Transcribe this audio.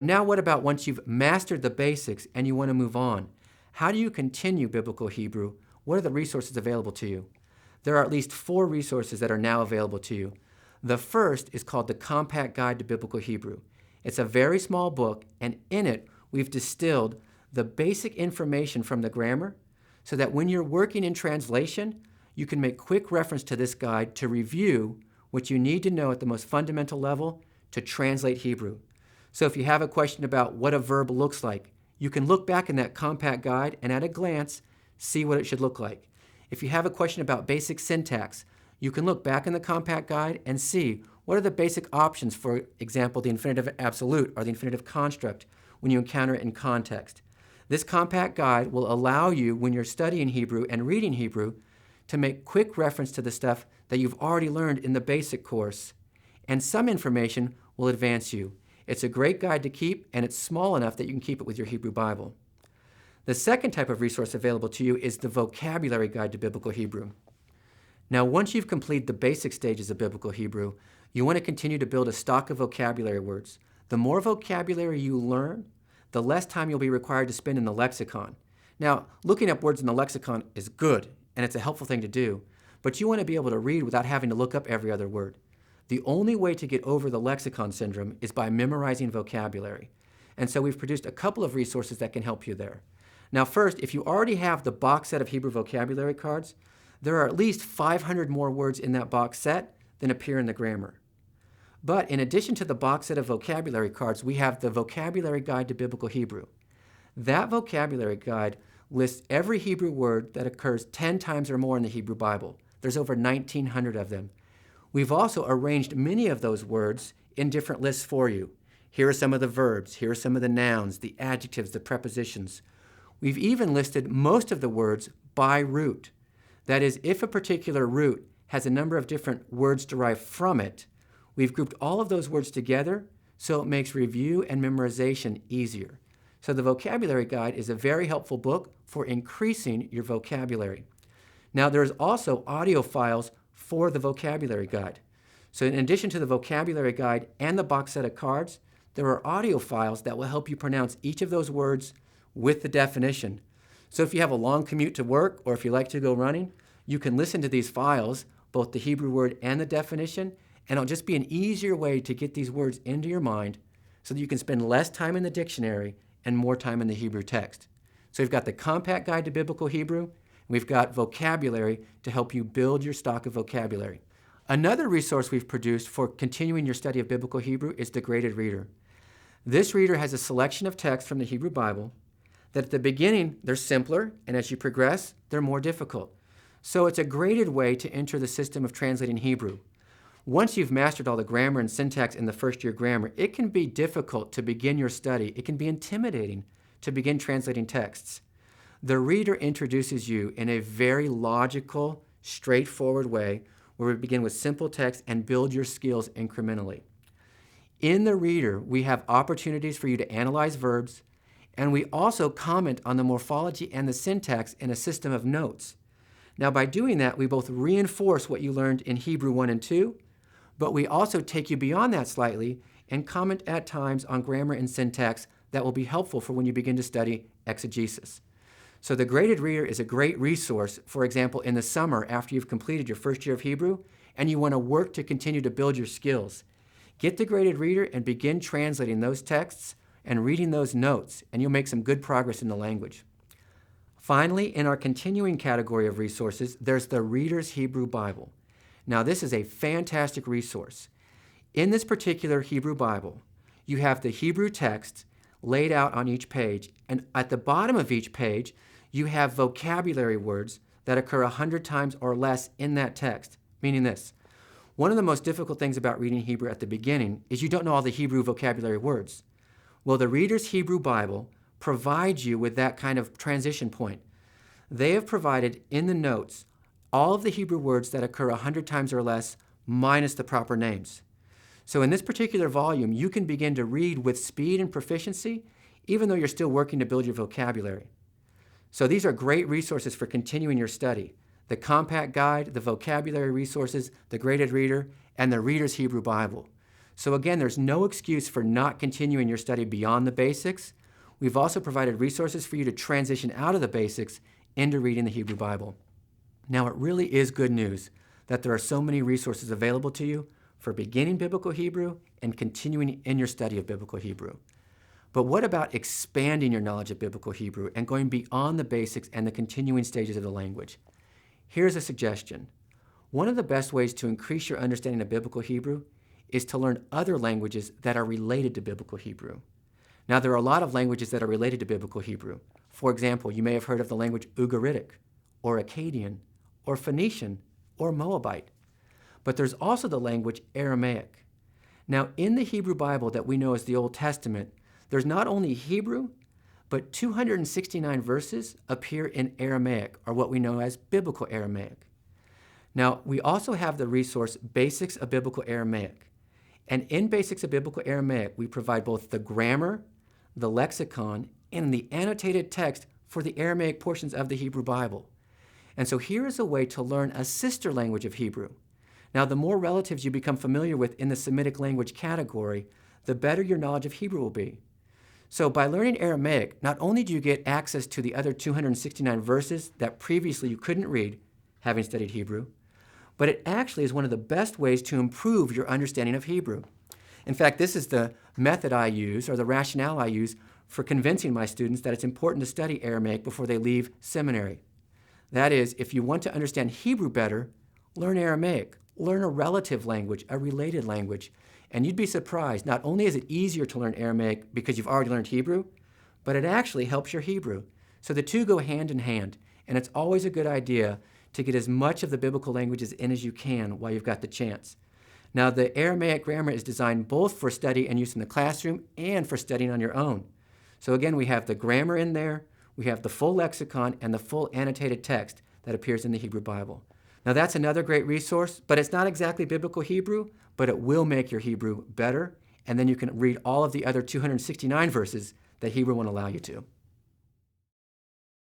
Now, what about once you've mastered the basics and you want to move on? How do you continue biblical Hebrew? What are the resources available to you? There are at least 4 resources that are now available to you. The first is called the Compact Guide to Biblical Hebrew. It's a very small book, and in it, we've distilled the basic information from the grammar so that when you're working in translation, you can make quick reference to this guide to review what you need to know at the most fundamental level to translate Hebrew. So if you have a question about what a verb looks like, you can look back in that compact guide and at a glance, see what it should look like. If you have a question about basic syntax, you can look back in the compact guide and see what are the basic options, for example, the infinitive absolute or the infinitive construct when you encounter it in context. This compact guide will allow you, when you're studying Hebrew and reading Hebrew, to make quick reference to the stuff that you've already learned in the basic course. And some information will advance you. It's a great guide to keep, and it's small enough that you can keep it with your Hebrew Bible. The second type of resource available to you is the Vocabulary Guide to Biblical Hebrew. Now, once you've completed the basic stages of Biblical Hebrew, you want to continue to build a stock of vocabulary words. The more vocabulary you learn, the less time you'll be required to spend in the lexicon. Now, looking up words in the lexicon is good, and it's a helpful thing to do, but you want to be able to read without having to look up every other word. The only way to get over the lexicon syndrome is by memorizing vocabulary. And so we've produced a couple of resources that can help you there. Now first, if you already have the box set of Hebrew vocabulary cards, there are at least 500 more words in that box set than appear in the grammar. But in addition to the box set of vocabulary cards, we have the Vocabulary Guide to Biblical Hebrew. That vocabulary guide lists every Hebrew word that occurs 10 times or more in the Hebrew Bible. There's over 1,900 of them. We've also arranged many of those words in different lists for you. Here are some of the verbs, here are some of the nouns, the adjectives, the prepositions. We've even listed most of the words by root. That is, if a particular root has a number of different words derived from it, we've grouped all of those words together so it makes review and memorization easier. So the Vocabulary Guide is a very helpful book for increasing your vocabulary. Now there's also audio files for the Vocabulary Guide. So in addition to the Vocabulary Guide and the box set of cards, there are audio files that will help you pronounce each of those words with the definition. So if you have a long commute to work or if you like to go running, you can listen to these files, both the Hebrew word and the definition, and it'll just be an easier way to get these words into your mind so that you can spend less time in the dictionary and more time in the Hebrew text. So we've got the Compact Guide to Biblical Hebrew. We've got vocabulary to help you build your stock of vocabulary. Another resource we've produced for continuing your study of Biblical Hebrew is the Graded Reader. This reader has a selection of texts from the Hebrew Bible that at the beginning they're simpler, and as you progress, they're more difficult. So it's a graded way to enter the system of translating Hebrew. Once you've mastered all the grammar and syntax in the first year grammar, it can be difficult to begin your study. It can be intimidating to begin translating texts. The reader introduces you in a very logical, straightforward way where we begin with simple text and build your skills incrementally. In the reader, we have opportunities for you to analyze verbs, and we also comment on the morphology and the syntax in a system of notes. Now, by doing that, we both reinforce what you learned in Hebrew 1 and 2, but we also take you beyond that slightly and comment at times on grammar and syntax that will be helpful for when you begin to study exegesis. So the Graded Reader is a great resource, for example, in the summer after you've completed your first year of Hebrew and you want to work to continue to build your skills. Get the Graded Reader and begin translating those texts and reading those notes, and you'll make some good progress in the language. Finally, in our continuing category of resources, there's the Reader's Hebrew Bible. Now, this is a fantastic resource. In this particular Hebrew Bible, you have the Hebrew text laid out on each page, and at the bottom of each page, you have vocabulary words that occur 100 times or less in that text, meaning this. One of the most difficult things about reading Hebrew at the beginning is you don't know all the Hebrew vocabulary words. Well, the Reader's Hebrew Bible provides you with that kind of transition point. They have provided in the notes all of the Hebrew words that occur 100 times or less minus the proper names. So in this particular volume, you can begin to read with speed and proficiency, even though you're still working to build your vocabulary. So these are great resources for continuing your study. The Compact Guide, the vocabulary resources, the Graded Reader, and the Reader's Hebrew Bible. So again, there's no excuse for not continuing your study beyond the basics. We've also provided resources for you to transition out of the basics into reading the Hebrew Bible. Now, it really is good news that there are so many resources available to you for beginning Biblical Hebrew and continuing in your study of Biblical Hebrew. But what about expanding your knowledge of Biblical Hebrew and going beyond the basics and the continuing stages of the language? Here's a suggestion. One of the best ways to increase your understanding of Biblical Hebrew is to learn other languages that are related to Biblical Hebrew. Now, there are a lot of languages that are related to Biblical Hebrew. For example, you may have heard of the language Ugaritic, or Akkadian, or Phoenician, or Moabite. But there's also the language Aramaic. Now, in the Hebrew Bible that we know as the Old Testament, there's not only Hebrew, but 269 verses appear in Aramaic, or what we know as Biblical Aramaic. Now, we also have the resource Basics of Biblical Aramaic. And in Basics of Biblical Aramaic, we provide both the grammar, the lexicon, and the annotated text for the Aramaic portions of the Hebrew Bible. And so here is a way to learn a sister language of Hebrew. Now, the more relatives you become familiar with in the Semitic language category, the better your knowledge of Hebrew will be. So by learning Aramaic, not only do you get access to the other 269 verses that previously you couldn't read, having studied Hebrew, but it actually is one of the best ways to improve your understanding of Hebrew. In fact, this is the method I use, or the rationale I use, for convincing my students that it's important to study Aramaic before they leave seminary. That is, if you want to understand Hebrew better, learn Aramaic. Learn a relative language, a related language. And you'd be surprised, not only is it easier to learn Aramaic because you've already learned Hebrew, but it actually helps your Hebrew. So the two go hand in hand, and it's always a good idea to get as much of the biblical languages in as you can while you've got the chance. Now, the Aramaic grammar is designed both for study and use in the classroom and for studying on your own. So again, we have the grammar in there, we have the full lexicon, and the full annotated text that appears in the Hebrew Bible. Now, that's another great resource, but it's not exactly Biblical Hebrew, but it will make your Hebrew better, and then you can read all of the other 269 verses that Hebrew won't allow you to.